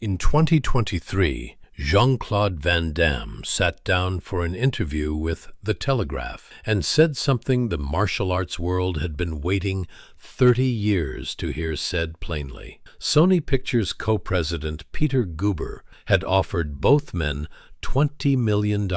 In 2023, Jean-Claude Van Damme sat down for an interview with The Telegraph and said something the martial arts world had been waiting 30 years to hear said plainly. Sony Pictures co-president Peter Guber had offered both men $20 million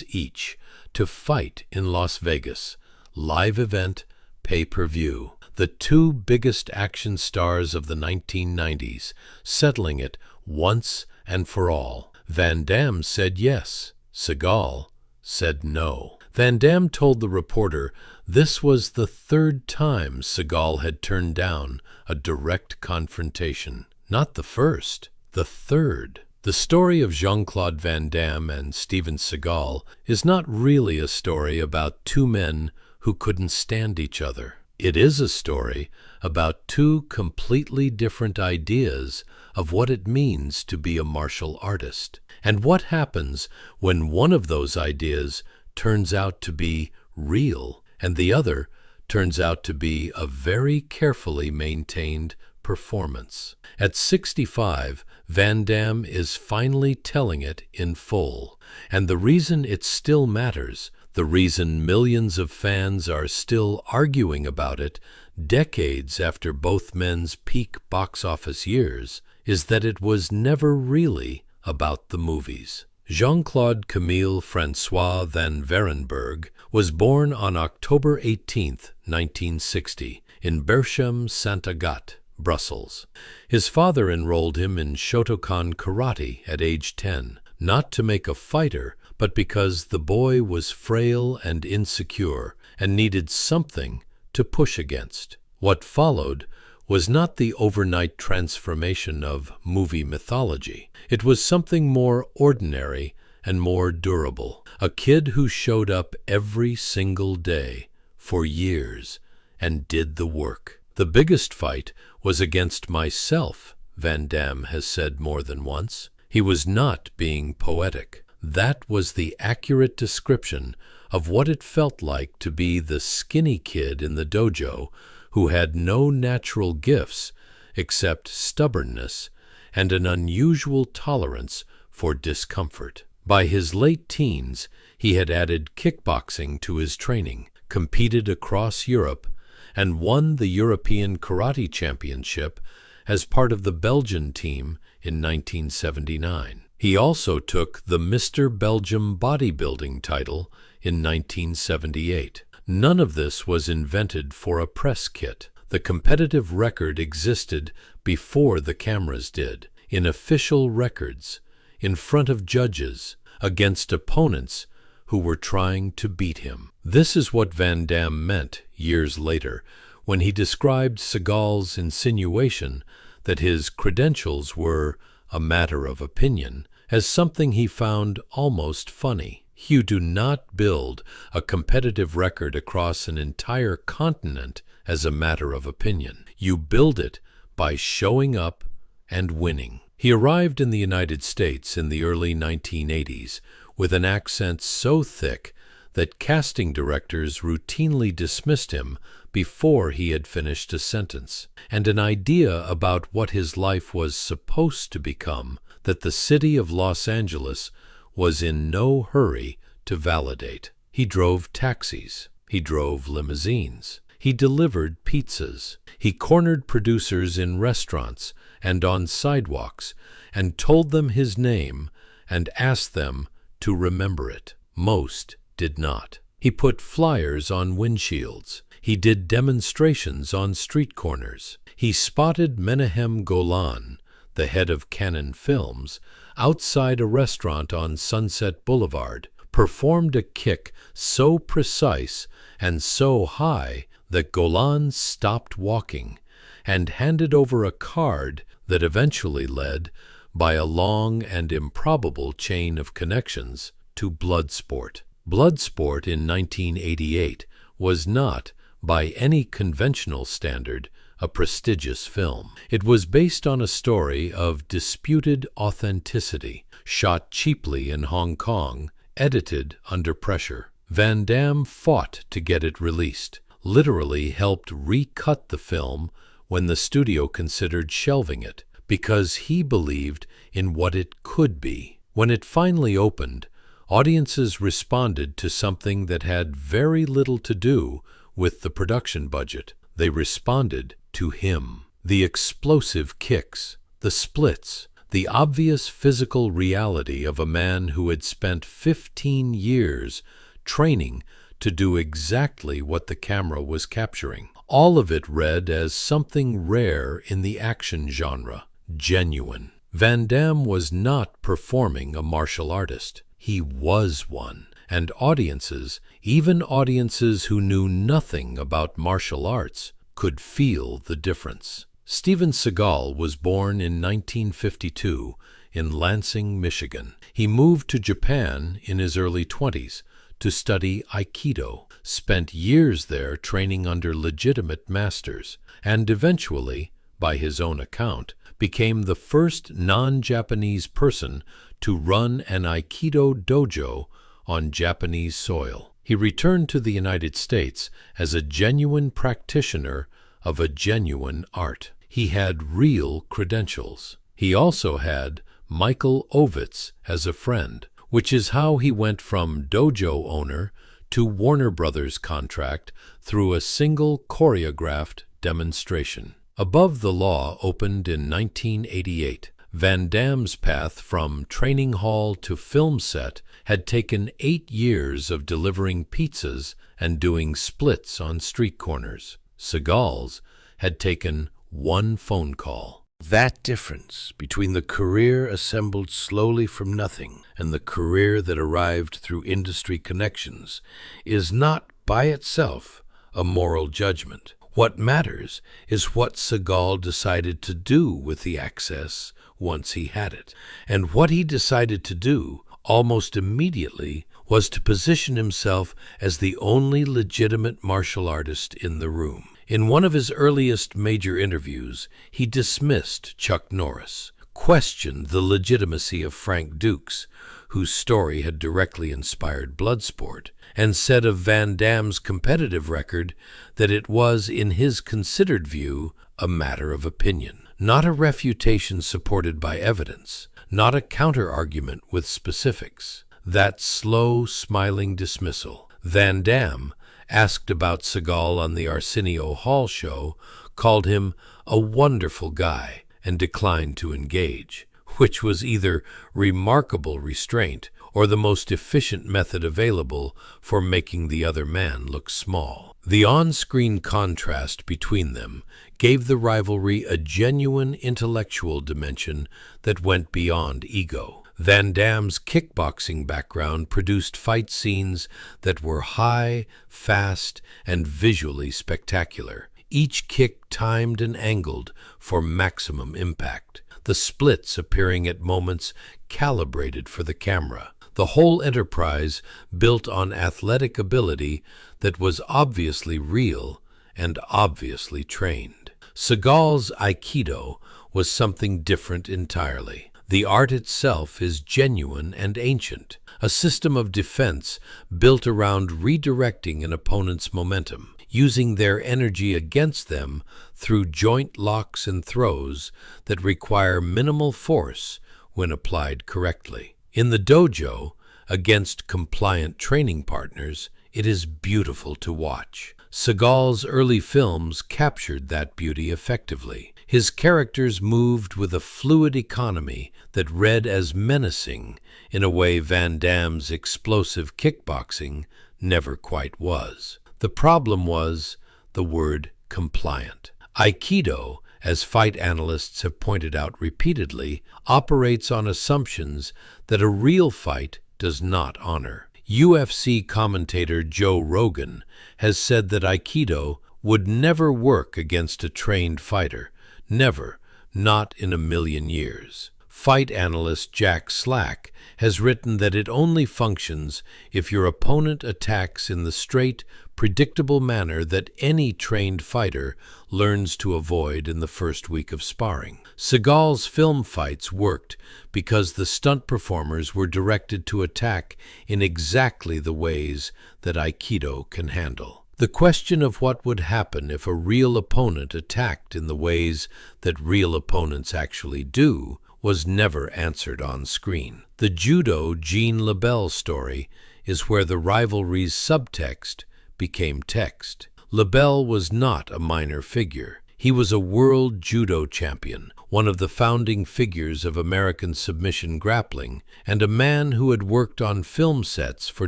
each to fight in Las Vegas, live event, pay-per-view. The two biggest action stars of the 1990s, settling it once and for all. Van Damme said yes. Seagal said no. Van Damme told the reporter this was the third time Seagal had turned down a direct confrontation. Not the first, the third. The story of Jean-Claude Van Damme and Steven Seagal is not really a story about two men who couldn't stand each other. It is a story about two completely different ideas of what it means to be a martial artist, and what happens when one of those ideas turns out to be real and the other turns out to be a very carefully maintained performance. At 65, Van Damme is finally telling it in full, and the reason it still matters, the reason millions of fans are still arguing about it decades after both men's peak box office years, is that it was never really about the movies. Jean-Claude Camille Francois van Varenberg was born on October 18, 1960, in Berchem Saint-Agathe, Brussels. His father enrolled him in Shotokan karate at age 10, not to make a fighter, but because the boy was frail and insecure and needed something to push against. What followed was not the overnight transformation of movie mythology. It was something more ordinary and more durable. A kid who showed up every single day for years and did the work. The biggest fight was against myself, Van Damme has said more than once. He was not being poetic. That was the accurate description of what it felt like to be the skinny kid in the dojo who had no natural gifts except stubbornness and an unusual tolerance for discomfort. By his late teens, he had added kickboxing to his training, competed across Europe, and won the European Karate Championship as part of the Belgian team in 1979. He also took the Mr. Belgium bodybuilding title in 1978. None of this was invented for a press kit. The competitive record existed before the cameras did, in official records, in front of judges, against opponents who were trying to beat him. This is what Van Damme meant years later when he described Seagal's insinuation that his credentials were a matter of opinion as something he found almost funny. You do not build a competitive record across an entire continent as a matter of opinion. You build it by showing up and winning. He arrived in the United States in the early 1980s with an accent so thick that casting directors routinely dismissed him before he had finished a sentence, and an idea about what his life was supposed to become that the city of Los Angeles was in no hurry to validate. He drove taxis. He drove limousines. He delivered pizzas. He cornered producers in restaurants and on sidewalks and told them his name and asked them to remember it. Most did not. He put flyers on windshields. He did demonstrations on street corners. He spotted Menahem Golan, the head of Canon Films, outside a restaurant on Sunset Boulevard, performed a kick so precise and so high that Golan stopped walking and handed over a card that eventually led, by a long and improbable chain of connections, to Bloodsport. Bloodsport in 1988 was not, by any conventional standard, a prestigious film. It was based on a story of disputed authenticity, shot cheaply in Hong Kong, edited under pressure. Van Damme fought to get it released, literally helped recut the film when the studio considered shelving it, because he believed in what it could be. When it finally opened, audiences responded to something that had very little to do with the production budget. They responded to him. The explosive kicks, the splits, the obvious physical reality of a man who had spent 15 years training to do exactly what the camera was capturing. All of it read as something rare in the action genre, genuine. Van Damme was not performing a martial artist. He was one. And audiences, even audiences who knew nothing about martial arts, could feel the difference. Steven Seagal was born in 1952 in Lansing, Michigan. He moved to Japan in his early 20s to study Aikido, spent years there training under legitimate masters, and eventually, by his own account, became the first non-Japanese person to run an Aikido dojo on Japanese soil. He returned to the United States as a genuine practitioner of a genuine art. He had real credentials. He also had Michael Ovitz as a friend, which is how he went from dojo owner to Warner Brothers contract through a single choreographed demonstration. Above the Law opened in 1988. Van Damme's path from training hall to film set had taken 8 years of delivering pizzas and doing splits on street corners. Seagal's had taken one phone call. That difference between the career assembled slowly from nothing and the career that arrived through industry connections is not by itself a moral judgment. What matters is what Seagal decided to do with the access once he had it. And what he decided to do almost immediately was to position himself as the only legitimate martial artist in the room. In one of his earliest major interviews, he dismissed Chuck Norris, questioned the legitimacy of Frank Dukes, whose story had directly inspired Bloodsport, and said of Van Damme's competitive record that it was, in his considered view, a matter of opinion, not a refutation supported by evidence, not a counter-argument with specifics. That slow, smiling dismissal. Van Damme, asked about Seagal on the Arsenio Hall show, called him a wonderful guy and declined to engage, which was either remarkable restraint or the most efficient method available for making the other man look small. The on-screen contrast between them gave the rivalry a genuine intellectual dimension that went beyond ego. Van Damme's kickboxing background produced fight scenes that were high, fast, and visually spectacular, each kick timed and angled for maximum impact, the splits appearing at moments calibrated for the camera. The whole enterprise built on athletic ability that was obviously real and obviously trained. Seagal's Aikido was something different entirely. The art itself is genuine and ancient, a system of defense built around redirecting an opponent's momentum, using their energy against them through joint locks and throws that require minimal force when applied correctly. In the dojo, against compliant training partners, it is beautiful to watch. Seagal's early films captured that beauty effectively. His characters moved with a fluid economy that read as menacing in a way Van Damme's explosive kickboxing never quite was. The problem was the word compliant. Aikido, as fight analysts have pointed out repeatedly, operates on assumptions that a real fight does not honor. UFC commentator Joe Rogan has said that Aikido would never work against a trained fighter. Never, not in a million years. Fight analyst Jack Slack has written that it only functions if your opponent attacks in the straight, predictable manner that any trained fighter learns to avoid in the first week of sparring. Seagal's film fights worked because the stunt performers were directed to attack in exactly the ways that Aikido can handle. The question of what would happen if a real opponent attacked in the ways that real opponents actually do was never answered on screen. The judo Jean LaBelle story is where the rivalry's subtext became text. LaBelle was not a minor figure. He was a world judo champion, one of the founding figures of American submission grappling, and a man who had worked on film sets for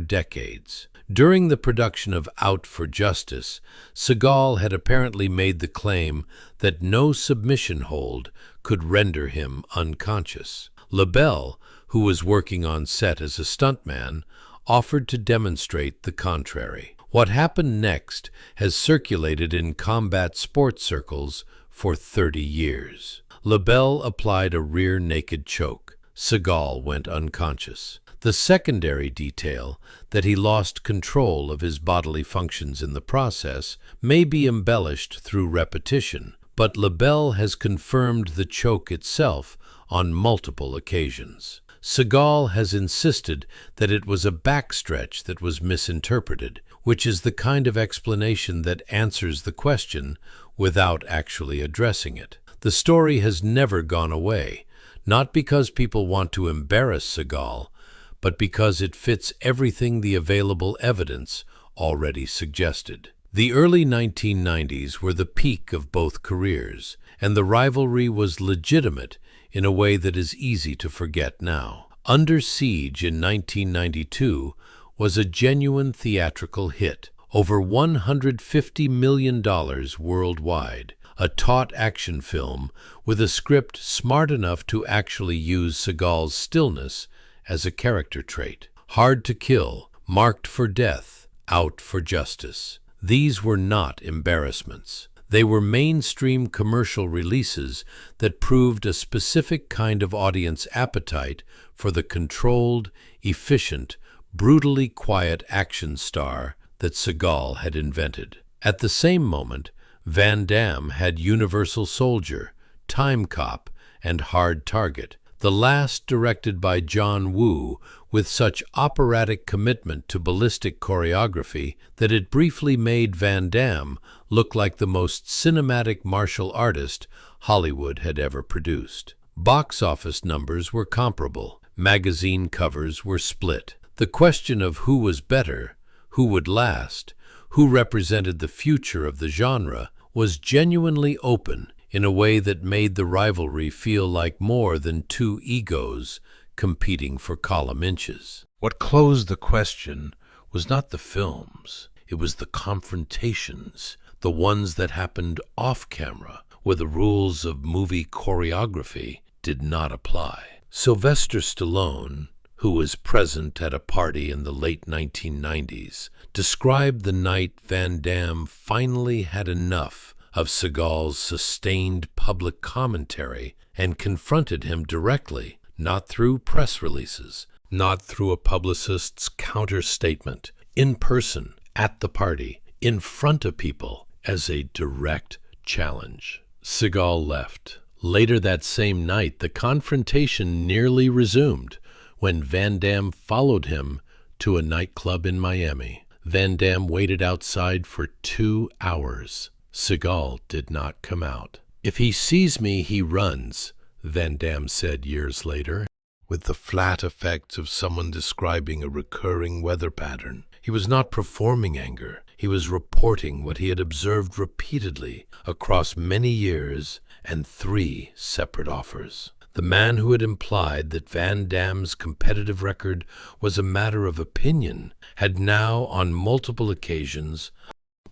decades. During the production of Out for Justice, Seagal had apparently made the claim that no submission hold could render him unconscious. LaBelle, who was working on set as a stuntman, offered to demonstrate the contrary. What happened next has circulated in combat sports circles for 30 years. LaBelle applied a rear naked choke. Seagal went unconscious. The secondary detail, that he lost control of his bodily functions in the process, may be embellished through repetition, but LaBelle has confirmed the choke itself on multiple occasions. Seagal has insisted that it was a backstretch that was misinterpreted, which is the kind of explanation that answers the question without actually addressing it. The story has never gone away, not because people want to embarrass Seagal, but because it fits everything the available evidence already suggested. The early 1990s were the peak of both careers, and the rivalry was legitimate in a way that is easy to forget now. Under Siege in 1992 was a genuine theatrical hit, over $150 million worldwide, a taut action film with a script smart enough to actually use Seagal's stillness as a character trait. Hard to Kill, Marked for Death, Out for Justice. These were not embarrassments. They were mainstream commercial releases that proved a specific kind of audience appetite for the controlled, efficient, brutally quiet action star that Seagal had invented. At the same moment, Van Damme had Universal Soldier, Time Cop, and Hard Target, the last directed by John Woo with such operatic commitment to ballistic choreography that it briefly made Van Damme look like the most cinematic martial artist Hollywood had ever produced. Box office numbers were comparable. Magazine covers were split. The question of who was better, who would last, who represented the future of the genre was genuinely open in a way that made the rivalry feel like more than two egos competing for column inches. What closed the question was not the films, it was the confrontations, the ones that happened off-camera, where the rules of movie choreography did not apply. Sylvester Stallone, who was present at a party in the late 1990s, described the night Van Damme finally had enough of Seagal's sustained public commentary and confronted him directly, not through press releases, not through a publicist's counter-statement, in person, at the party, in front of people, as a direct challenge. Seagal left. Later that same night, the confrontation nearly resumed when Van Damme followed him to a nightclub in Miami. Van Damme waited outside for 2 hours. Seagal did not come out. "If he sees me, he runs," Van Damme said years later, with the flat effects of someone describing a recurring weather pattern. He was not performing anger. He was reporting what he had observed repeatedly across many years and 3 separate offers. The man who had implied that Van Damme's competitive record was a matter of opinion had now, on multiple occasions,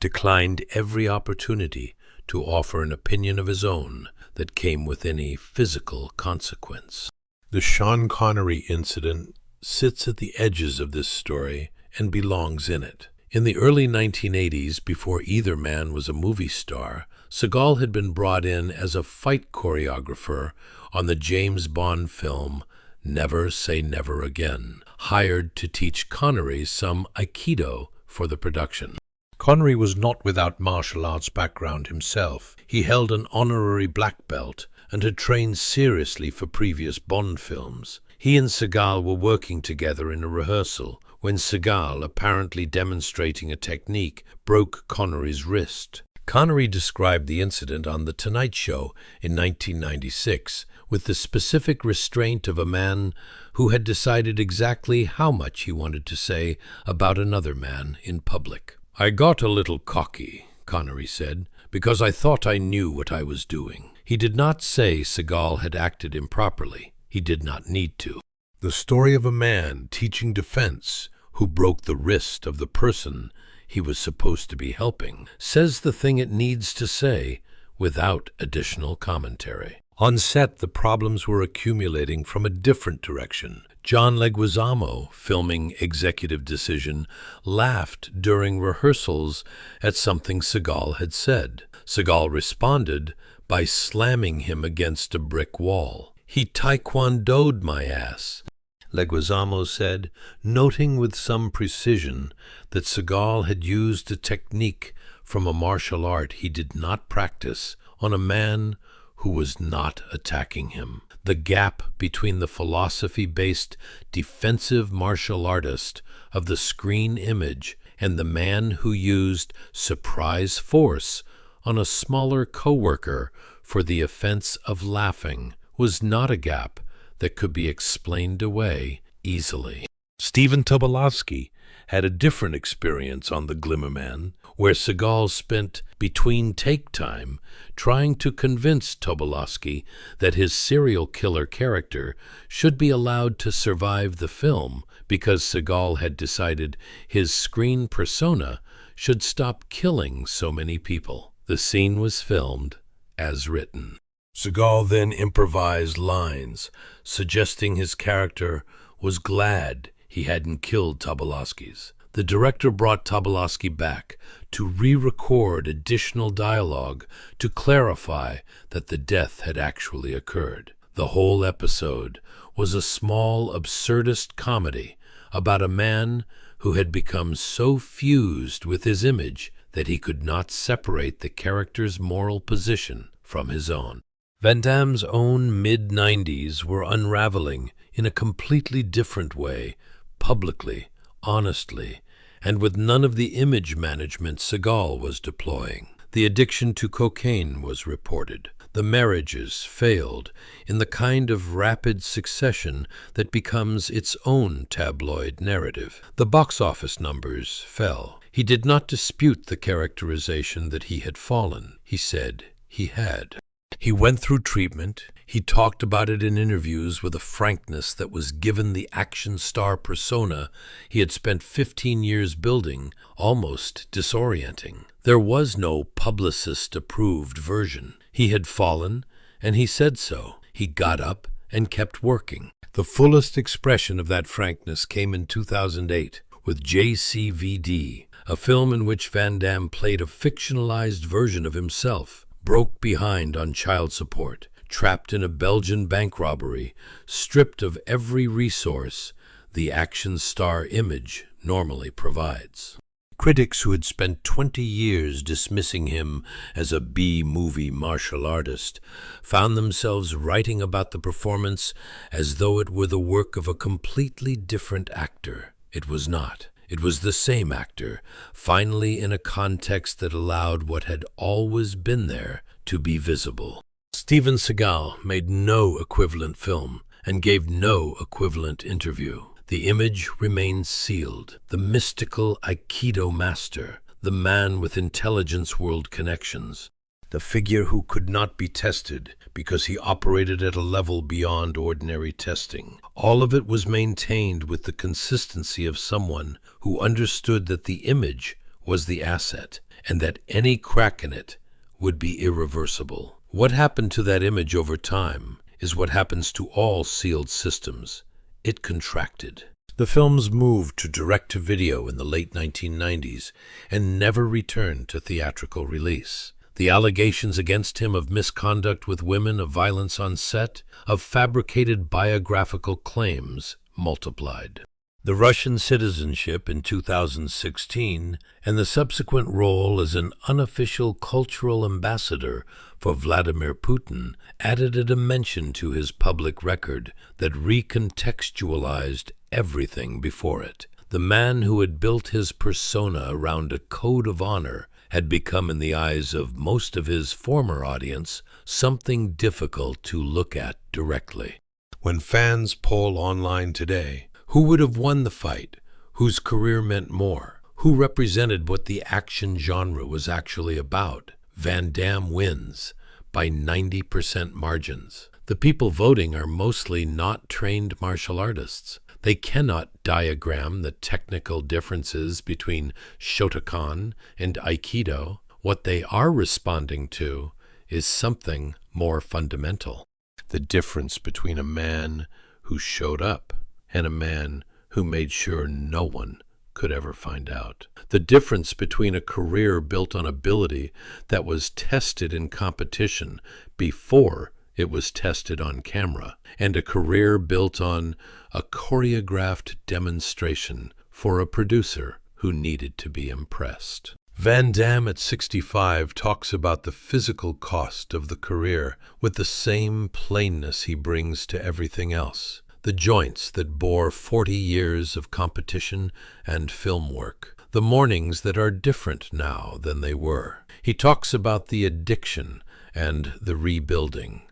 declined every opportunity to offer an opinion of his own that came with any physical consequence. The Sean Connery incident sits at the edges of this story and belongs in it. In the early 1980s, before either man was a movie star, Seagal had been brought in as a fight choreographer on the James Bond film Never Say Never Again, hired to teach Connery some Aikido for the production. Connery was not without martial arts background himself. He held an honorary black belt and had trained seriously for previous Bond films. He and Seagal were working together in a rehearsal when Seagal, apparently demonstrating a technique, broke Connery's wrist. Connery described the incident on The Tonight Show in 1996 with the specific restraint of a man who had decided exactly how much he wanted to say about another man in public. "I got a little cocky," Connery said, "because I thought I knew what I was doing." He did not say Seagal had acted improperly. He did not need to. The story of a man teaching defense who broke the wrist of the person he was supposed to be helping says the thing it needs to say without additional commentary. On set, the problems were accumulating from a different direction. John Leguizamo, filming Executive Decision, laughed during rehearsals at something Seagal had said. Seagal responded by slamming him against a brick wall. "He taekwondo'd my ass," Leguizamo said, noting with some precision that Seagal had used a technique from a martial art he did not practice on a man who was not attacking him. The gap between the philosophy-based defensive martial artist of the screen image and the man who used surprise force on a smaller coworker for the offense of laughing was not a gap that could be explained away easily. Stephen Tobolowsky had a different experience on The Glimmerman, where Seagal spent between take time trying to convince Tobolowsky that his serial killer character should be allowed to survive the film because Seagal had decided his screen persona should stop killing so many people. The scene was filmed as written. Seagal then improvised lines, suggesting his character was glad he hadn't killed Tobolowsky's. The director brought Tobolowsky back to re-record additional dialogue to clarify that the death had actually occurred. The whole episode was a small, absurdist comedy about a man who had become so fused with his image that he could not separate the character's moral position from his own. Van Damme's own mid-90s were unraveling in a completely different way, publicly, honestly, and with none of the image management Seagal was deploying. The addiction to cocaine was reported. The marriages failed in the kind of rapid succession that becomes its own tabloid narrative. The box office numbers fell. He did not dispute the characterization that he had fallen. He said he had. He went through treatment. He talked about it in interviews with a frankness that was given the action star persona he had spent 15 years building, almost disorienting. There was no publicist-approved version. He had fallen, and he said so. He got up and kept working. The fullest expression of that frankness came in 2008 with JCVD, a film in which Van Damme played a fictionalized version of himself, broke behind on child support, trapped in a Belgian bank robbery, stripped of every resource the action star image normally provides. Critics who had spent 20 years dismissing him as a B-movie martial artist found themselves writing about the performance as though it were the work of a completely different actor. It was not. It was the same actor, finally in a context that allowed what had always been there to be visible. Steven Seagal made no equivalent film and gave no equivalent interview. The image remains sealed. The mystical Aikido master, the man with intelligence world connections, the figure who could not be tested because he operated at a level beyond ordinary testing. All of it was maintained with the consistency of someone who understood that the image was the asset and that any crack in it would be irreversible. What happened to that image over time is what happens to all sealed systems. It contracted. The films moved to direct-to-video in the late 1990s and never returned to theatrical release. The allegations against him of misconduct with women, of violence on set, of fabricated biographical claims multiplied. The Russian citizenship in 2016 and the subsequent role as an unofficial cultural ambassador for Vladimir Putin added a dimension to his public record that recontextualized everything before it. The man who had built his persona around a code of honor had become, in the eyes of most of his former audience, something difficult to look at directly. When fans poll online today, who would have won the fight? Whose career meant more? Who represented what the action genre was actually about? Van Damme wins by 90% margins. The people voting are mostly not trained martial artists. They cannot diagram the technical differences between Shotokan and Aikido. What they are responding to is something more fundamental. The difference between a man who showed up and a man who made sure no one could ever find out. The difference between a career built on ability that was tested in competition before it was tested on camera, and a career built on a choreographed demonstration for a producer who needed to be impressed. Van Damme at 65 talks about the physical cost of the career with the same plainness he brings to everything else. The joints that bore 40 years of competition and film work. The mornings that are different now than they were. He talks about the addiction and the rebuilding.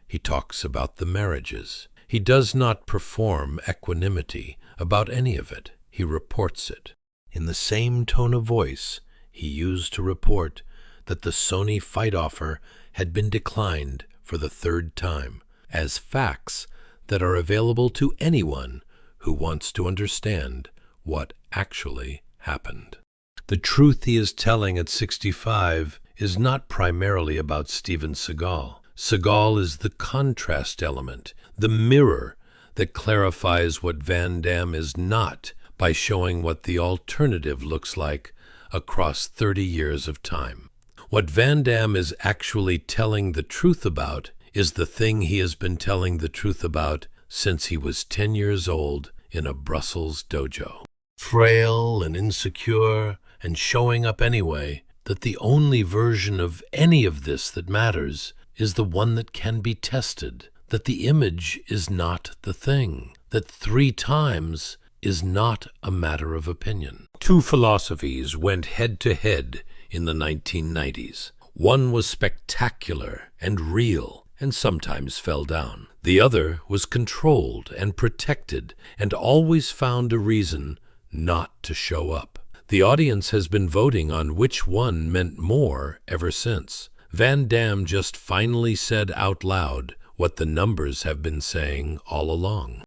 He talks about the marriages. He does not perform equanimity about any of it. He reports it. In the same tone of voice he used to report that the Sony fight offer had been declined for the third time, as facts that are available to anyone who wants to understand what actually happened. The truth he is telling at 65 is not primarily about Steven Seagal. Seagal is the contrast element, the mirror that clarifies what Van Damme is not by showing what the alternative looks like across 30 years of time. What Van Damme is actually telling the truth about is the thing he has been telling the truth about since he was 10 years old in a Brussels dojo. Frail and insecure and showing up anyway, that the only version of any of this that matters is the one that can be tested, that the image is not the thing, that 3 times is not a matter of opinion. 2 philosophies went head-to-head in the 1990s. One was spectacular and real and sometimes fell down. The other was controlled and protected and always found a reason not to show up. The audience has been voting on which one meant more ever since. Van Damme just finally said out loud what the numbers have been saying all along.